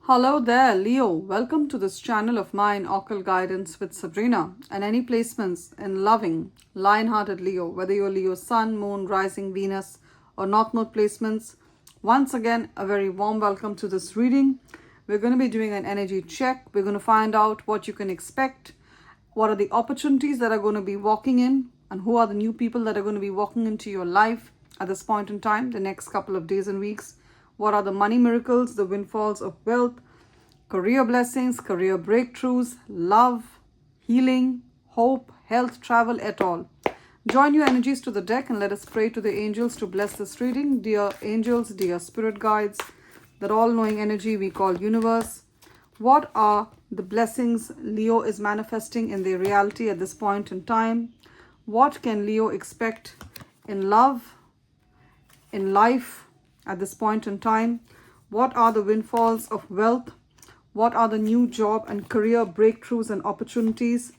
Hello there, Leo. Welcome to this channel of mine, Occult Guidance with Sabrina, and any placements in loving, lion-hearted Leo, whether you're Leo Sun, Moon, Rising, Venus, or North Node placements. Once again, a very warm welcome to this reading. We're going to be doing an energy check. We're going to find out what you can expect, what are the opportunities that are going to be walking in, and who are the new people that are going to be walking into your life at this point in time, the next couple of days and weeks. What are the money miracles, the windfalls of wealth, career blessings, career breakthroughs, love, healing, hope, health, travel, et al. Join your energies to the deck and let us pray to the angels to bless this reading. Dear angels, dear spirit guides, that all-knowing energy we call universe, what are the blessings Leo is manifesting in their reality at this point in time? What can Leo expect in love, in life, at this point in time? What are the windfalls of wealth? What are the new job and career breakthroughs and opportunities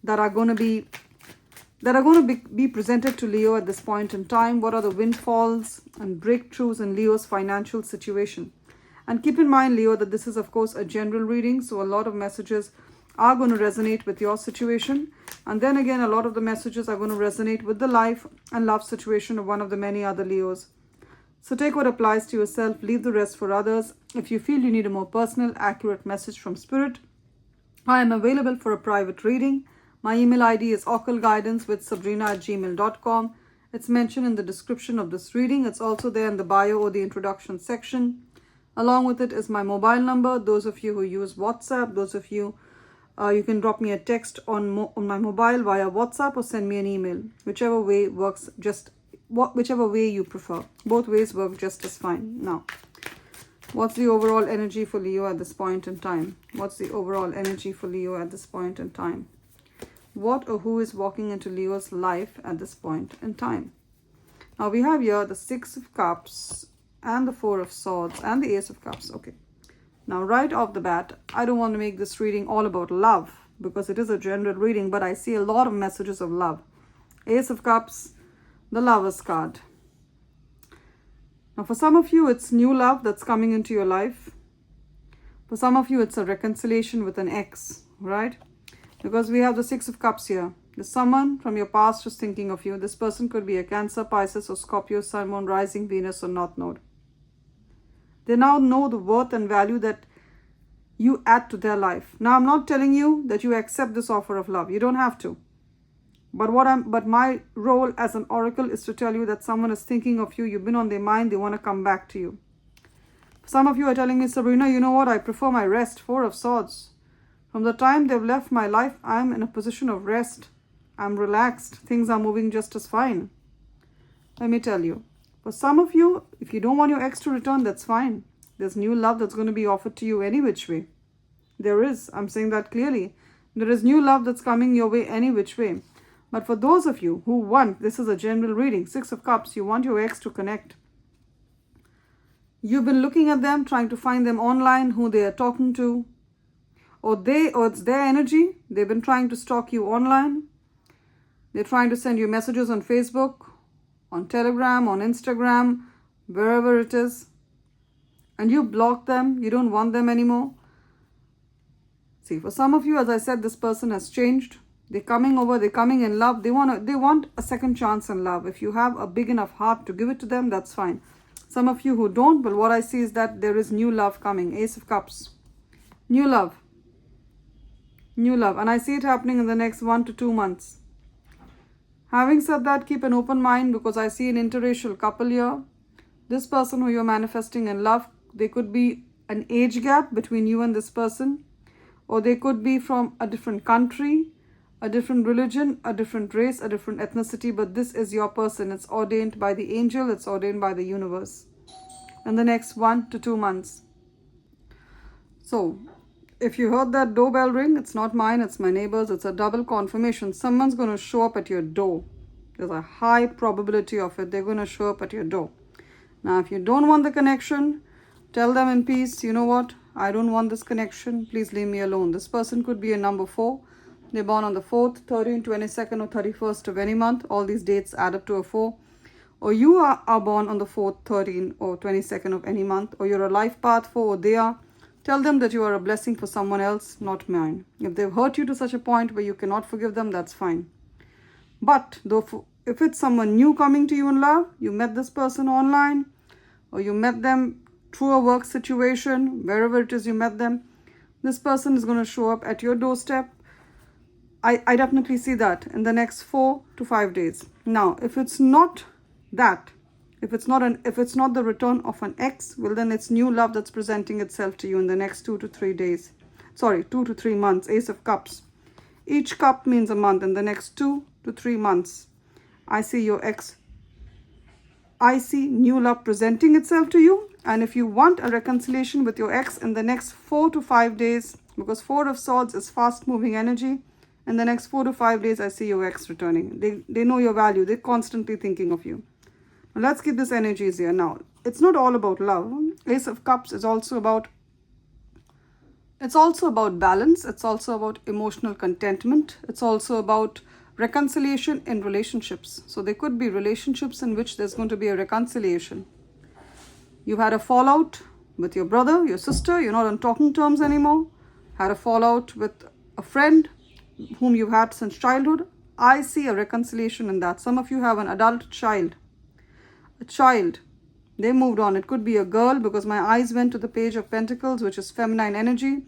that are going to be presented to Leo at this point in time? What are the windfalls and breakthroughs in Leo's financial situation? And keep in mind, Leo, that this is of course a general reading, so a lot of messages are going to resonate with your situation, and then again a lot of the messages are going to resonate with the life and love situation of one of the many other Leos. So take what applies to yourself, leave the rest for others. If you feel you need a more personal, accurate message from Spirit, I am available for a private reading. My email ID is occultguidancewithsabrina@gmail.com. It's mentioned in the description of this reading. It's also there in the bio or the introduction section. Along with it is my mobile number. Those of you who use WhatsApp, those of you, you can drop me a text on my mobile via WhatsApp or send me an email. Whichever way works, whichever way you prefer. Both ways work just as fine. Now, what's the overall energy for Leo at this point in time? What's the overall energy for Leo at this point in time? What or who is walking into Leo's life at this point in time? Now we have here the Six of Cups and the Four of Swords and the Ace of Cups. Okay. Now right off the bat, I don't want to make this reading all about love because it is a general reading, but I see a lot of messages of love. Ace of Cups, the Lover's card. Now for some of you, it's new love that's coming into your life. For some of you, it's a reconciliation with an ex, right? Because we have the Six of Cups here. There's someone from your past who's thinking of you. This person could be a Cancer, Pisces, or Scorpio, Sun, Moon, Rising, Venus, or North Node. They now know the worth and value that you add to their life. Now, I'm not telling you that you accept this offer of love. You don't have to. But my role as an oracle is to tell you that someone is thinking of you. You've been on their mind. They want to come back to you. Some of you are telling me, Sabrina, you know what? I prefer my rest. Four of Swords. From the time they've left my life, I'm in a position of rest. I'm relaxed. Things are moving just as fine. Let me tell you. For some of you, if you don't want your ex to return, that's fine. There's new love that's going to be offered to you any which way. There is. I'm saying that clearly. There is new love that's coming your way any which way. But for those of you who want, this is a general reading, Six of Cups, you want your ex to connect. You've been looking at them, trying to find them online, who they are talking to, or it's their energy. They've been trying to stalk you online. They're trying to send you messages on Facebook, on Telegram, on Instagram, wherever it is. And you block them. You don't want them anymore. See, for some of you, as I said, this person has changed. They're coming over, they're coming in love. They want a second chance in love. If you have a big enough heart to give it to them, that's fine. Some of you who don't, but what I see is that there is new love coming. Ace of Cups. New love. New love. And I see it happening in the next 1 to 2 months. Having said that, keep an open mind because I see an interracial couple here. This person who you're manifesting in love, there could be an age gap between you and this person. Or they could be from a different country, a different religion, a different race, a different ethnicity, but this is your person. It's ordained by the angel, it's ordained by the universe. In the next 1 to 2 months. So, if you heard that doorbell ring, it's not mine, it's my neighbor's. It's a double confirmation. Someone's going to show up at your door. There's a high probability of it. They're going to show up at your door. Now, if you don't want the connection, tell them in peace, you know what? I don't want this connection. Please leave me alone. This person could be a number 4. They're born on the 4th, 13th, 22nd, or 31st of any month. All these dates add up to a 4. Or you are born on the 4th, 13th, or 22nd of any month. Or you're a life path 4, or they are. Tell them that you are a blessing for someone else, not mine. If they've hurt you to such a point where you cannot forgive them, that's fine. But though, if it's someone new coming to you in love, you met this person online, or you met them through a work situation, wherever it is you met them, this person is going to show up at your doorstep. I definitely see that in the next 4 to 5 days. Now, if it's not that, if it's not the return of an ex, well, then it's new love that's presenting itself to you in the next 2 to 3 days. 2 to 3 months. Ace of Cups. Each cup means a month. In the next 2 to 3 months, I see your ex. I see new love presenting itself to you. And if you want a reconciliation with your ex in the next 4 to 5 days, because 4 of Swords is fast-moving energy, in the next 4 to 5 days, I see your ex returning. They know your value. They're constantly thinking of you. Now, let's keep this energies here. Now, it's not all about love. Ace of Cups is also about, it's also about balance. It's also about emotional contentment. It's also about reconciliation in relationships. So there could be relationships in which there's going to be a reconciliation. You've had a fallout with your brother, your sister. You're not on talking terms anymore. Had a fallout with a friend whom you've had since childhood. I see a reconciliation in that. Some of you have an adult child. A child. They moved on. It could be a girl, because my eyes went to the Page of Pentacles, which is feminine energy.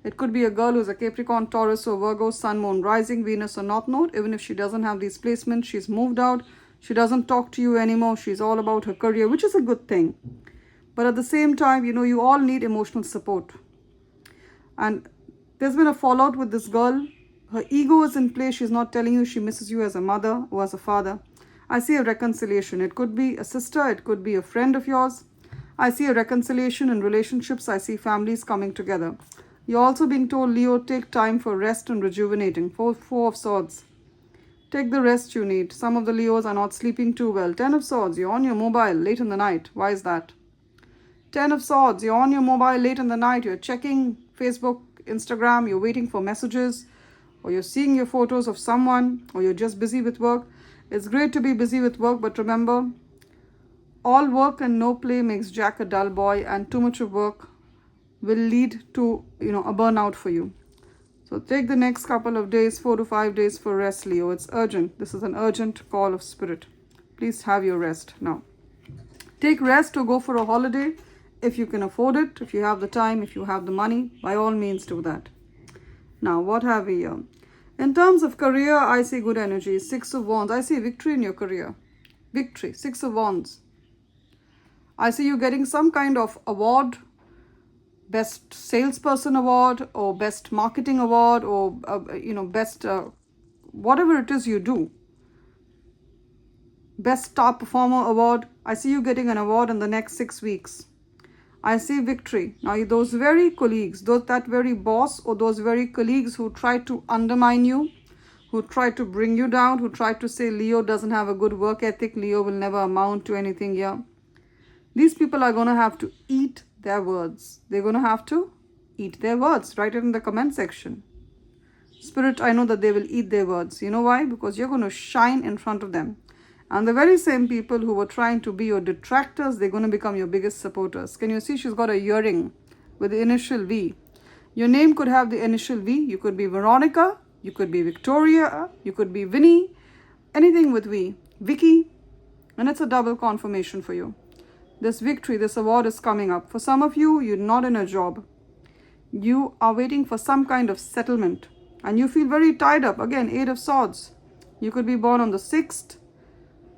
It could be a girl who's a Capricorn, Taurus, or Virgo, Sun, Moon, Rising, Venus, or North Node. Even if she doesn't have these placements, she's moved out. She doesn't talk to you anymore. She's all about her career, which is a good thing. But at the same time, you all need emotional support. And there's been a fallout with this girl. Her ego is in play. She's not telling you she misses you as a mother or as a father. I see a reconciliation. It could be a sister. It could be a friend of yours. I see a reconciliation in relationships. I see families coming together. You're also being told, Leo, take time for rest and rejuvenating. 4 of Swords. Take the rest you need. Some of the Leos are not sleeping too well. 10 of Swords. You're on your mobile late in the night. Why is that? 10 of Swords. You're on your mobile late in the night. You're checking Facebook, Instagram. You're waiting for messages. Or you're seeing your photos of someone, or you're just busy with work. It's great to be busy with work, but remember, all work and no play makes Jack a dull boy, and too much of work will lead to, a burnout for you. So take the next couple of days, 4 to 5 days for rest, Leo. It's urgent. This is an urgent call of spirit. Please have your rest now. Take rest or go for a holiday if you can afford it, if you have the time, if you have the money, by all means do that. Now, what have we here? In terms of career, I see good energy. 6 of Wands. I see victory in your career. Victory. 6 of Wands. I see you getting some kind of award. Best salesperson award, or best marketing award, or, best, whatever it is you do. Best star performer award. I see you getting an award in the next 6 weeks. I see victory. Now, those very colleagues, that very boss or those very colleagues who try to undermine you, who try to bring you down, who try to say Leo doesn't have a good work ethic, Leo will never amount to anything here. These people are going to have to eat their words. They're going to have to eat their words. Write it in the comment section. Spirit, I know that they will eat their words. You know why? Because you're going to shine in front of them. And the very same people who were trying to be your detractors, they're going to become your biggest supporters. Can you see she's got a earring with the initial V? Your name could have the initial V. You could be Veronica. You could be Victoria. You could be Vinny. Anything with V. Vicky. And it's a double confirmation for you. This victory, this award is coming up. For some of you, you're not in a job. You are waiting for some kind of settlement. And you feel very tied up. Again, 8 of Swords. You could be born on the 6th.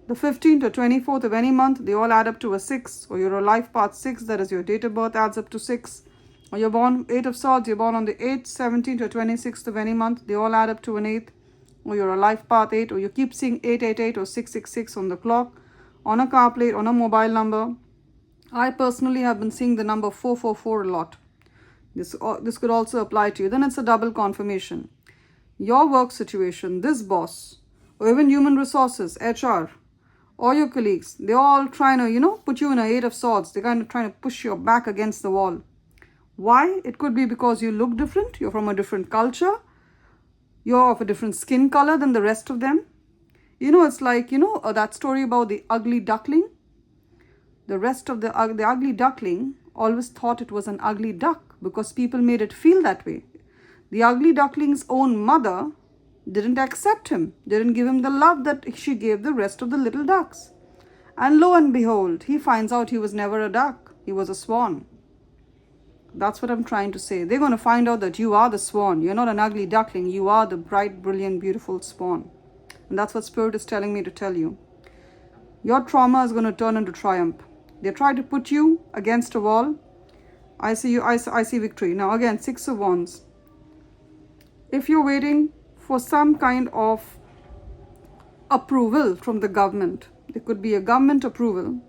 The 15th or 24th of any month, they all add up to a 6. Or you're a life path 6, that is your date of birth, adds up to 6. Or you're born 8 of Swords, you're born on the 8th, 17th or 26th of any month, they all add up to an 8. Or you're a life path 8, or you keep seeing 888 or 666 on the clock, on a car plate, on a mobile number. I personally have been seeing the number 444 a lot. This could also apply to you. Then it's a double confirmation. Your work situation, this boss, or even human resources, HR, or your colleagues, they're all trying to, put you in a 8 of Swords. They're kind of trying to push your back against the wall. Why? It could be because you look different. You're from a different culture. You're of a different skin color than the rest of them. It's like, that story about the ugly duckling. The rest of the ugly duckling always thought it was an ugly duck. because people made it feel that way. The ugly duckling's own mother didn't accept him, didn't give him the love that she gave the rest of the little ducks. And lo and behold, he finds out he was never a duck, he was a swan. That's what I'm trying to say. They're going to find out that you are the swan. You're not an ugly duckling. You are the bright, brilliant, beautiful swan. And that's what Spirit is telling me to tell you. Your trauma is going to turn into triumph. They try to put you against a wall. I see victory. Now again, 6 of Wands. If you're waiting for some kind of approval from the government, there could be a government approval,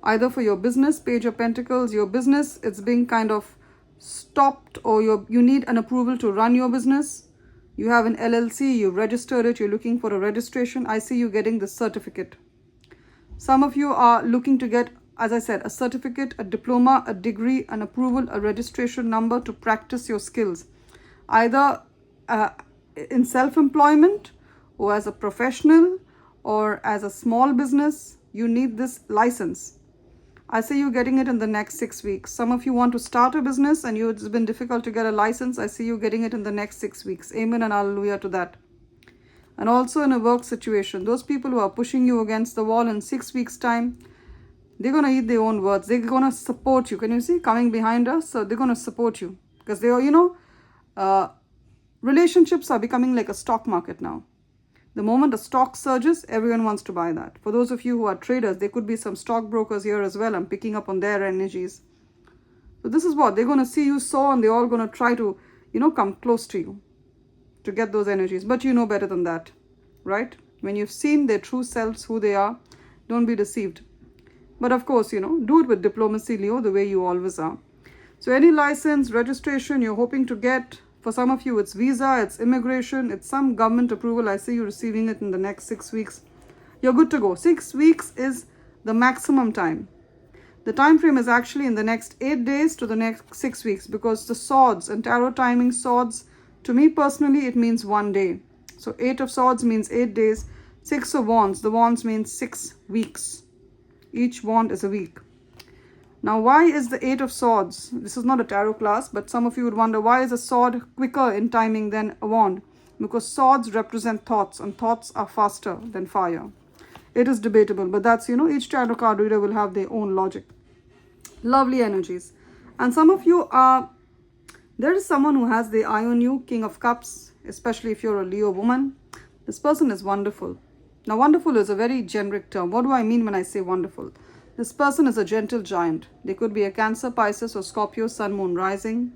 either for your business, Page of Pentacles, your business, it's being kind of stopped, or you need an approval to run your business. You have an LLC, you've registered it, you're looking for a registration. I see you getting the certificate. Some of you are looking to get, as I said, a certificate, a diploma, a degree, an approval, a registration number to practice your skills. Either in self-employment, or as a professional, or as a small business, you need this license. I see you getting it in the next 6 weeks. Some of you want to start a business and it's been difficult to get a license. I see you getting it in the next 6 weeks. Amen and hallelujah to that. And also in a work situation, those people who are pushing you against the wall in 6 weeks' time, they're going to eat their own words. They're going to support you. Can you see coming behind us? So they're going to support you because they are, relationships are becoming like a stock market now. The moment the stock surges, everyone wants to buy that. For those of you who are traders, there could be some stockbrokers here as well. I'm picking up on their energies. So this is what they're going to see you soar, and they're all going to try to, come close to you to get those energies. But you know better than that, right? When you've seen their true selves, who they are, don't be deceived. But of course, do it with diplomacy, Leo, the way you always are. So any license, registration you're hoping to get, for some of you, it's visa, it's immigration, it's some government approval. I see you receiving it in the next 6 weeks. You're good to go. 6 weeks is the maximum time. The time frame is actually in the next 8 days to the next 6 weeks, because the swords and tarot timing swords, to me personally, it means 1 day. So 8 of swords means 8 days. 6 of wands, the wands means 6 weeks. Each wand is a week. Now, why is the 8 of swords? This is not a tarot class, but some of you would wonder, why is a sword quicker in timing than a wand? Because swords represent thoughts, and thoughts are faster than fire. It is debatable, but that's, each tarot card reader will have their own logic. Lovely energies. And some of you are, there is someone who has the eye on you, King of Cups, especially if you're a Leo woman. This person is wonderful. Now, wonderful is a very generic term. What do I mean when I say wonderful? This person is a gentle giant. They could be a Cancer, Pisces, or Scorpio, Sun, Moon, Rising.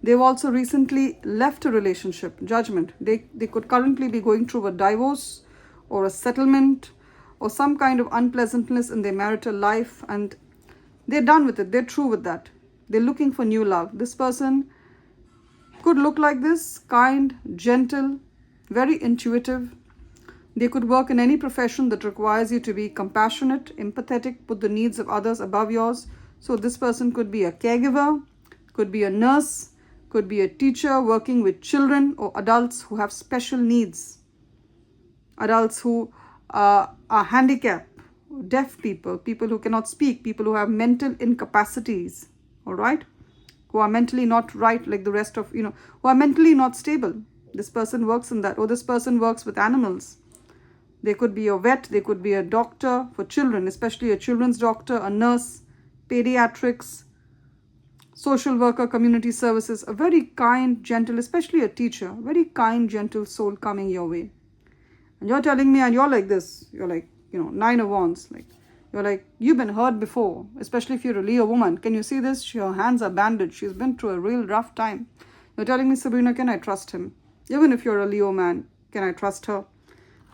They've also recently left a relationship, Judgment. They could currently be going through a divorce or a settlement or some kind of unpleasantness in their marital life, and they're done with it. They're true with that. They're looking for new love. This person could look like this, kind, gentle, very intuitive. They could work in any profession that requires you to be compassionate, empathetic, put the needs of others above yours. So this person could be a caregiver, could be a nurse, could be a teacher working with children or adults who have special needs. Adults who are handicapped, deaf people, people who cannot speak, people who have mental incapacities, all right? Who are mentally not right like the rest of, who are mentally not stable. This person works in that. Or this person works with animals. They could be a vet, they could be a doctor for children, especially a children's doctor, a nurse, pediatrics, social worker, community services, a very kind, gentle, especially a teacher, very kind, gentle soul coming your way. And you're telling me, and you're like this, you're like, 9 of wands, like, you're like, you've been hurt before, especially if you're a Leo woman. Can you see this? Her hands are bandaged. She's been through a real rough time. You're telling me, Sabrina, can I trust him? Even if you're a Leo man, can I trust her?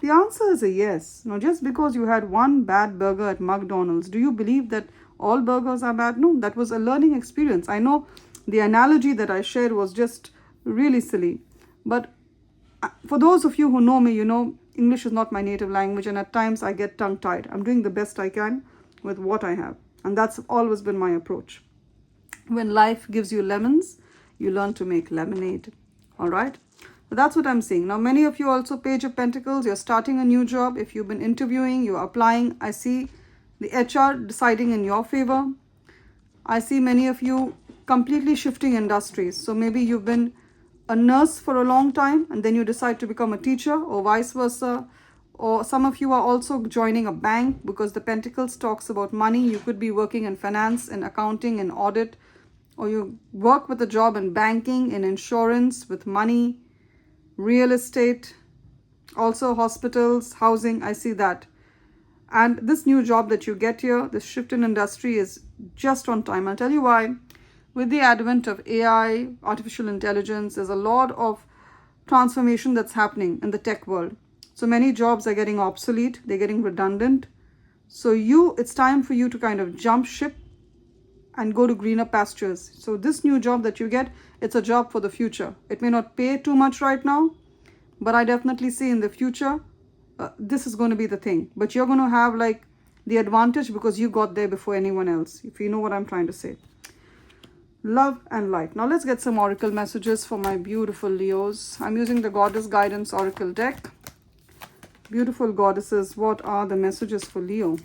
The answer is a yes. Now, just because you had one bad burger at McDonald's, do you believe that all burgers are bad? No, that was a learning experience. I know the analogy that I shared was just really silly. But for those of you who know me, English is not my native language, and at times I get tongue-tied. I'm doing the best I can with what I have. And that's always been my approach. When life gives you lemons, you learn to make lemonade. All right? So that's what I'm seeing. Now, many of you also, Page of Pentacles, you're starting a new job. If you've been interviewing, you're applying. I see the HR deciding in your favor. I see many of you completely shifting industries. So maybe you've been a nurse for a long time and then you decide to become a teacher, or vice versa. Or some of you are also joining a bank, because the Pentacles talks about money. You could be working in finance, in accounting, in audit, or you work with a job in banking, in insurance, with money, real estate, also hospitals, housing. I see that. And this new job that you get here, this shift in industry, is just on time. I'll tell you why. With the advent of AI, artificial intelligence, there's a lot of transformation that's happening in the tech world. So many jobs are getting obsolete, they're getting redundant. So it's time for you to kind of jump ship and go to greener pastures. So this new job that you get, it's a job for the future. It may not pay too much right now, but I definitely see in the future, this is going to be the thing. But you're going to have like the advantage because you got there before anyone else, if you know what I'm trying to say. Love and light. Now let's get some oracle messages for my beautiful Leos. I'm using the Goddess Guidance Oracle deck. Beautiful goddesses, what are the messages for Leo?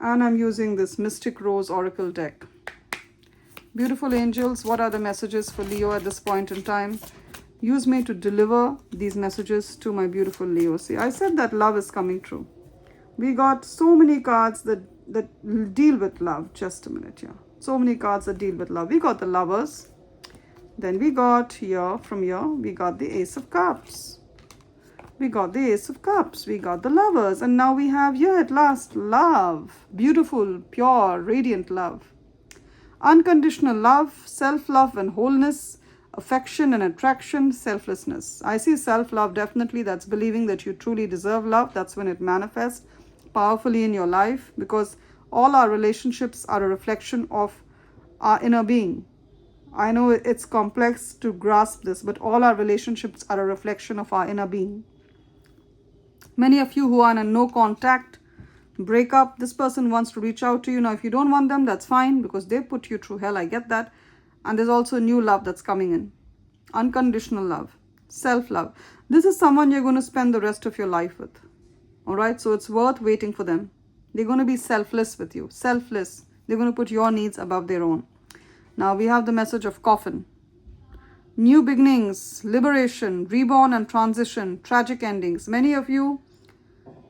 And I'm using this Mystic Rose Oracle deck. Beautiful angels, what are the messages for Leo at this point in time? Use me to deliver these messages to my beautiful Leo. See, I said that love is coming true. We got so many cards that deal with love. Just a minute here. So many cards that deal with love. We got the Lovers. Then we got here, from here, we got the Ace of Cups. We got the Ace of Cups. We got the Lovers. And now we have here at last love. Beautiful, pure, radiant love. Unconditional love, self-love and wholeness, affection and attraction, selflessness. I see self-love, definitely. That's believing that you truly deserve love. That's when it manifests powerfully in your life, because all our relationships are a reflection of our inner being. I know it's complex to grasp this, but all our relationships are a reflection of our inner being. Many of you who are in a no contact breakup, this person wants to reach out to you. Now, if you don't want them, that's fine, because they put you through hell. I get that. And there's also new love that's coming in. Unconditional love, self-love. This is someone you're going to spend the rest of your life with. All right, so it's worth waiting for them. They're going to be selfless with you, selfless. They're going to put your needs above their own. Now we have the message of Coffin. New beginnings, liberation, reborn and transition, tragic endings. Many of you,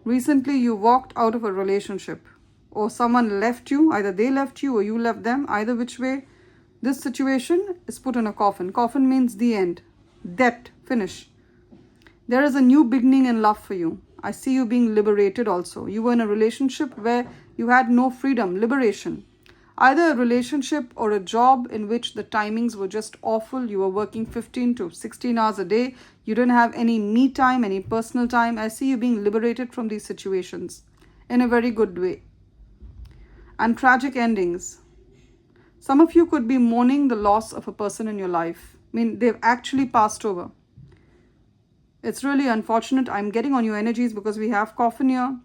recently you walked out of a relationship, or someone left you. Either they left you or you left them. Either which way, this situation is put in a coffin. Coffin means the end, death, finish. There is a new beginning in love for you. I see you being liberated also. You were in a relationship where you had no freedom, liberation. Either a relationship or a job in which the timings were just awful. You were working 15 to 16 hours a day. You didn't have any me time, any personal time. I see you being liberated from these situations in a very good way. And tragic endings. Some of you could be mourning the loss of a person in your life. I mean, they've actually passed over. It's really unfortunate. I'm getting on your energies because we have Coffin here.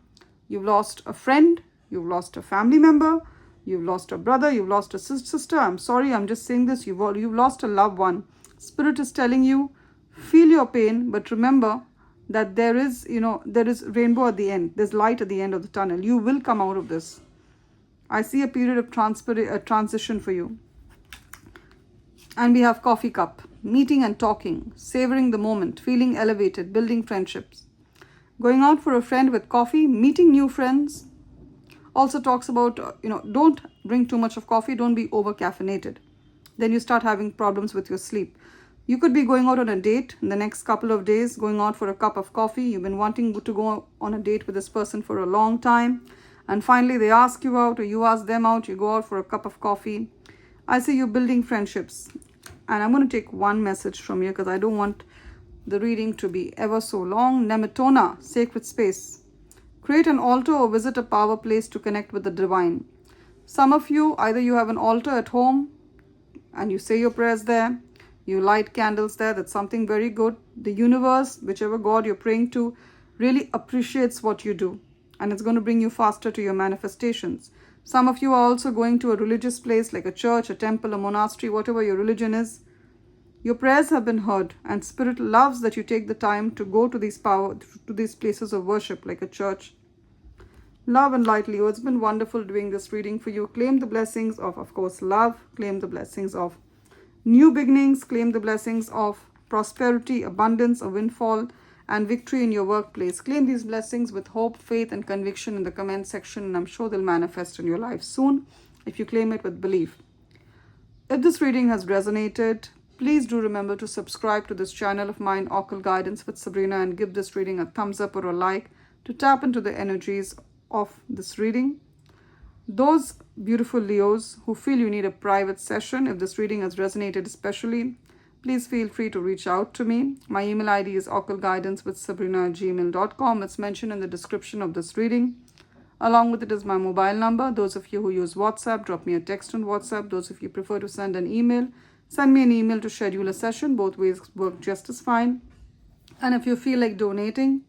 You've lost a friend. You've lost a family member. You've lost a brother. You've lost a sister. I'm sorry. I'm just saying this. You've lost a loved one. Spirit is telling you, feel your pain, but remember that there is rainbow at the end. There's light at the end of the tunnel. You will come out of this. I see a period of transition for you. And we have Coffee Cup. Meeting and talking, savoring the moment, feeling elevated, building friendships. Going out for a friend with coffee, meeting new friends. Also talks about, don't drink too much of coffee, don't be over caffeinated. Then you start having problems with your sleep. You could be going out on a date in the next couple of days, going out for a cup of coffee. You've been wanting to go on a date with this person for a long time. And finally they ask you out or you ask them out, you go out for a cup of coffee. I see you building friendships. And I'm going to take one message from you because I don't want the reading to be ever so long. Nemetona, sacred space. Create an altar or visit a power place to connect with the divine. Some of you, either you have an altar at home and you say your prayers there. You light candles there. That's something very good. The universe, whichever God you're praying to, really appreciates what you do. And it's going to bring you faster to your manifestations. Some of you are also going to a religious place like a church, a temple, a monastery, whatever your religion is. Your prayers have been heard, and Spirit loves that you take the time to go to these places of worship like a church. Love and light, Leo. It's been wonderful doing this reading for you. Claim the blessings of course, love. Claim the blessings of new beginnings. Claim the blessings of prosperity, abundance, a windfall, and victory in your workplace. Claim these blessings with hope, faith, and conviction in the comment section, and I'm sure they'll manifest in your life soon if you claim it with belief. If this reading has resonated, please do remember to subscribe to this channel of mine, Occult Guidance with Sabrina, and give this reading a thumbs up or a like to tap into the energies of this reading. Those beautiful Leos who feel you need a private session, if this reading has resonated especially, please feel free to reach out to me. My email ID is occultguidancewithsabrina@gmail.com. It's mentioned in the description of this reading. Along with it is my mobile number. Those of you who use WhatsApp, drop me a text on WhatsApp. Those of you prefer to send an email, send me an email to schedule a session. Both ways work just as fine. And if you feel like donating,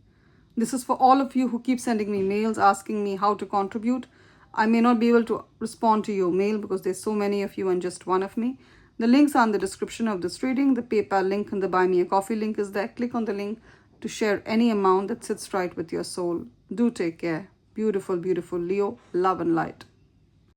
this is for all of you who keep sending me mails asking me how to contribute. I may not be able to respond to your mail because there's so many of you and just one of me. The links are in the description of this reading. The PayPal link and the Buy Me a Coffee link is there. Click on the link to share any amount that sits right with your soul. Do take care. Beautiful, beautiful Leo. Love and light.